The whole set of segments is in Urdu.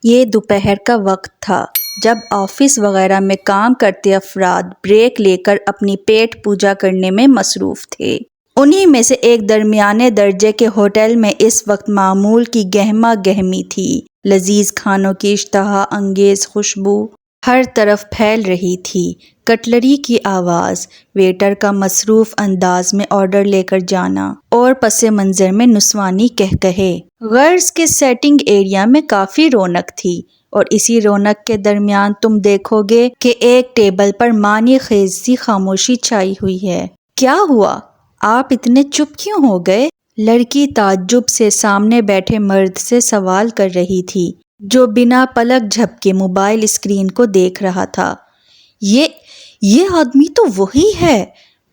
یہ دوپہر کا وقت تھا جب آفس وغیرہ میں کام کرتے افراد بریک لے کر اپنی پیٹ پوجا کرنے میں مصروف تھے۔ انہی میں سے ایک درمیانے درجے کے ہوٹل میں اس وقت معمول کی گہما گہمی تھی۔ لذیذ کھانوں کی اشتہا انگیز خوشبو ہر طرف پھیل رہی تھی۔ کٹلری کی آواز، ویٹر کا مصروف انداز میں آرڈر لے کر جانا اور پس منظر میں نسوانی قہقہے۔ غرض کے سیٹنگ ایریا میں کافی رونق تھی، اور اسی رونق کے درمیان تم دیکھو گے کہ ایک ٹیبل پر معنی خیز سی خاموشی چھائی ہوئی ہے۔ کیا ہوا؟ آپ اتنے چپ کیوں ہو گئے؟ لڑکی تعجب سے سامنے بیٹھے مرد سے سوال کر رہی تھی، جو بنا پلک جھپکے موبائل اسکرین کو دیکھ رہا تھا۔ یہ آدمی تو وہی ہے۔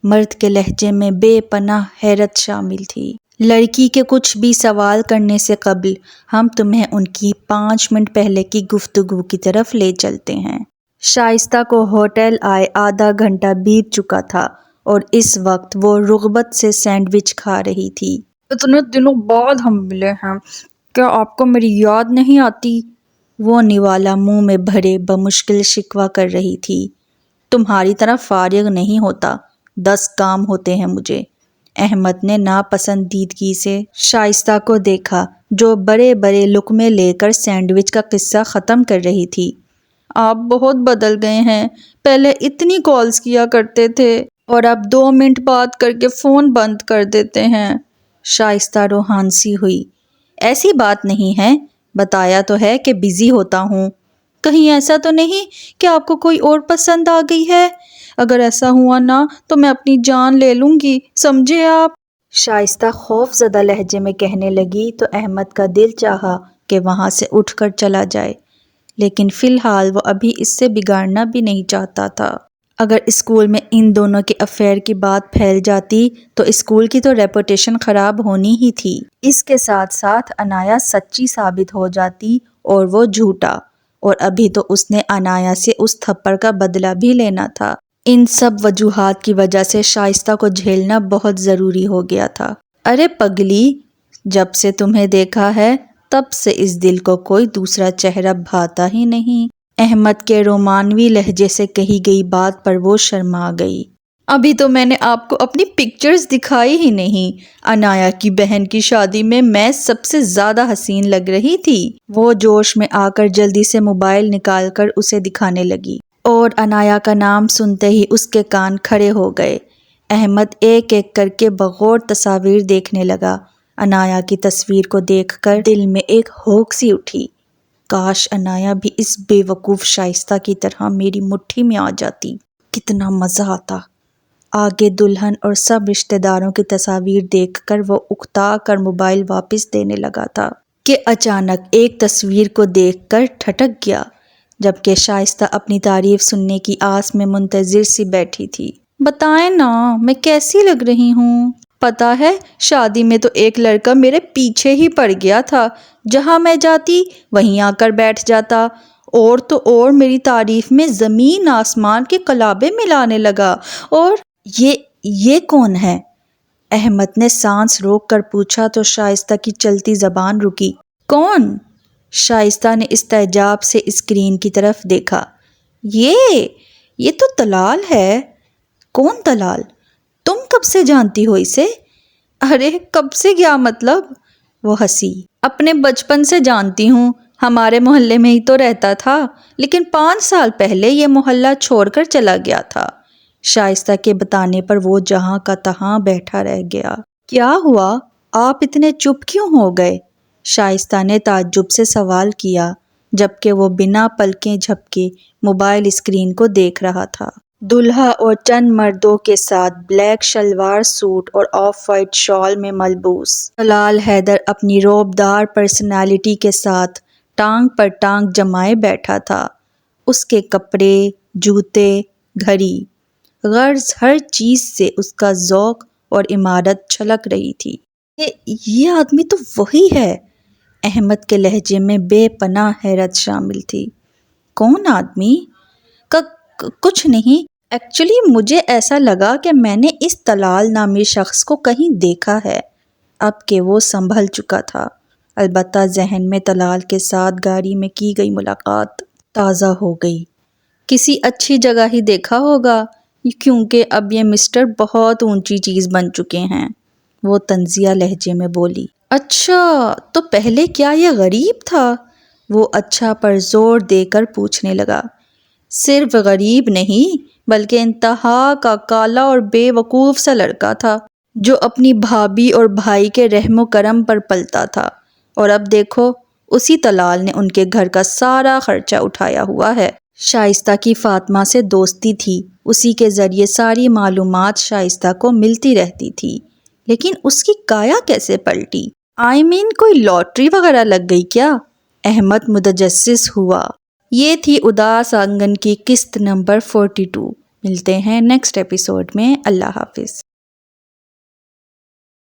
مرد کے لہجے میں بے پناہ حیرت شامل تھی۔ لڑکی کے کچھ بھی سوال کرنے سے قبل ہم تمہیں ان کی 5 منٹ پہلے کی گفتگو کی طرف لے چلتے ہیں۔ شائستہ کو ہوٹل آئے آدھا گھنٹہ بیت چکا تھا اور اس وقت وہ رغبت سے سینڈوچ کھا رہی تھی۔ اتنے دنوں بعد ہم ملے ہیں، کیا آپ کو میری یاد نہیں آتی؟ وہ نوالا منہ میں بھرے بمشکل شکوہ کر رہی تھی۔ تمہاری طرح فارغ نہیں ہوتا، 10 کام ہوتے ہیں مجھے۔ احمد نے ناپسندیدگی سے شائستہ کو دیکھا، جو بڑے بڑے لقمے لے کر سینڈوچ کا قصہ ختم کر رہی تھی۔ آپ بہت بدل گئے ہیں، پہلے اتنی کالز کیا کرتے تھے اور اب 2 منٹ بات کر کے فون بند کر دیتے ہیں۔ شائستہ روحانسی ہوئی۔ ایسی بات نہیں ہے، بتایا تو ہے کہ بزی ہوتا ہوں۔ کہیں ایسا تو نہیں کہ آپ کو کوئی اور پسند آ گئی ہے؟ اگر ایسا ہوا نا تو میں اپنی جان لے لوں گی، سمجھے آپ؟ شائستہ خوف زدہ لہجے میں کہنے لگی تو احمد کا دل چاہا کہ وہاں سے اٹھ کر چلا جائے، لیکن فی الحال وہ ابھی اس سے بگاڑنا بھی نہیں چاہتا تھا۔ اگر اسکول میں ان دونوں کے افیئر کی بات پھیل جاتی تو اسکول کی تو ریپوٹیشن خراب ہونی ہی تھی۔ اس کے ساتھ ساتھ انایا سچی ثابت ہو جاتی اور وہ جھوٹا، اور ابھی تو اس نے انایا سے اس تھپڑ کا بدلہ بھی لینا تھا۔ ان سب وجوہات کی وجہ سے شائستہ کو جھیلنا بہت ضروری ہو گیا تھا۔ ارے پگلی، جب سے تمہیں دیکھا ہے تب سے اس دل کو کوئی دوسرا چہرہ بھاتا ہی نہیں۔ احمد کے رومانوی لہجے سے کہی گئی بات پر وہ شرما گئی۔ ابھی تو میں نے آپ کو اپنی پکچرز دکھائی ہی نہیں۔ انایا کی بہن کی شادی میں سب سے زیادہ حسین لگ رہی تھی۔ وہ جوش میں آ کر جلدی سے موبائل نکال کر اسے دکھانے لگی، اور انایا کا نام سنتے ہی اس کے کان کھڑے ہو گئے۔ احمد ایک ایک کر کے بغور تصاویر دیکھنے لگا۔ انایا کی تصویر کو دیکھ کر دل میں ایک ہوک سی اٹھی۔ کاش انایا بھی اس بے وقوف شائستہ کی طرح میری مٹھی میں آ جاتی، کتنا مزہ آتا۔ آگے دلہن اور سب رشتہ داروں کی تصاویر دیکھ کر وہ اکتا کر موبائل واپس دینے لگا تھا کہ اچانک ایک تصویر کو دیکھ کر ٹھٹک گیا، جبکہ شائستہ اپنی تعریف سننے کی آس میں منتظر سی بیٹھی تھی۔ بتائیں نا، میں کیسی لگ رہی ہوں؟ پتہ ہے، شادی میں تو ایک لڑکا میرے پیچھے ہی پڑ گیا تھا، جہاں میں جاتی وہیں آ کر بیٹھ جاتا، اور تو اور میری تعریف میں زمین آسمان کے کلابے ملانے لگا۔ اور یہ کون ہے؟ احمد نے سانس روک کر پوچھا تو شائستہ کی چلتی زبان رکی۔ کون؟ شائستہ نے استعجاب سے اسکرین کی طرف دیکھا۔ یہ تو طلال ہے۔ کون طلال؟ تم کب سے جانتی ہو اسے؟ ارے کب سے کیا مطلب؟ وہ ہنسی۔ اپنے بچپن سے جانتی ہوں، ہمارے محلے میں ہی تو رہتا تھا، لیکن 5 سال پہلے یہ محلہ چھوڑ کر چلا گیا تھا۔ شائستہ کے بتانے پر وہ جہاں کا تہاں بیٹھا رہ گیا۔ کیا ہوا؟ آپ اتنے چپ کیوں ہو گئے؟ شائستہ نے تعجب سے سوال کیا، جبکہ وہ بنا پلکیں جھپکے موبائل اسکرین کو دیکھ رہا تھا۔ دلہا اور چند مردوں کے ساتھ بلیک شلوار سوٹ اور آف وائٹ شال میں ملبوس طلال حیدر اپنی رعبدار پرسنالٹی کے ساتھ ٹانگ پر ٹانگ جمائے بیٹھا تھا۔ اس کے کپڑے، جوتے، گھڑی، غرض ہر چیز سے اس کا ذوق اور عمارت چھلک رہی تھی۔ یہ آدمی تو وہی ہے۔ احمد کے لہجے میں بے پناہ حیرت شامل تھی۔ کون آدمی؟ کچھ نہیں، ایکچولی مجھے ایسا لگا کہ میں نے اس طلال نامی شخص کو کہیں دیکھا ہے۔ اب کہ وہ سنبھل چکا تھا۔ البتہ ذہن میں طلال کے ساتھ گاڑی میں کی گئی ملاقات تازہ ہو گئی۔ کسی اچھی جگہ ہی دیکھا ہوگا، کیونکہ اب یہ مسٹر بہت اونچی چیز بن چکے ہیں، وہ طنزیہ لہجے میں بولی۔ اچھا، تو پہلے کیا یہ غریب تھا؟ وہ اچھا پر زور دے کر پوچھنے لگا۔ صرف غریب نہیں بلکہ انتہا کا کالا اور بے وقوف سا لڑکا تھا، جو اپنی بھابھی اور بھائی کے رحم و کرم پر پلتا تھا، اور اب دیکھو اسی طلال نے ان کے گھر کا سارا خرچہ اٹھایا ہوا ہے۔ شائستہ کی فاطمہ سے دوستی تھی، اسی کے ذریعے ساری معلومات شائستہ کو ملتی رہتی تھی، لیکن اس کی کایا کیسے پلٹی؟ کوئی لاٹری وغیرہ لگ گئی کیا؟ احمد متجسس ہوا۔ یہ تھی اداس آنگن کی قسط نمبر 42۔ ملتے ہیں نیکسٹ ایپیسوڈ میں۔ اللہ حافظ۔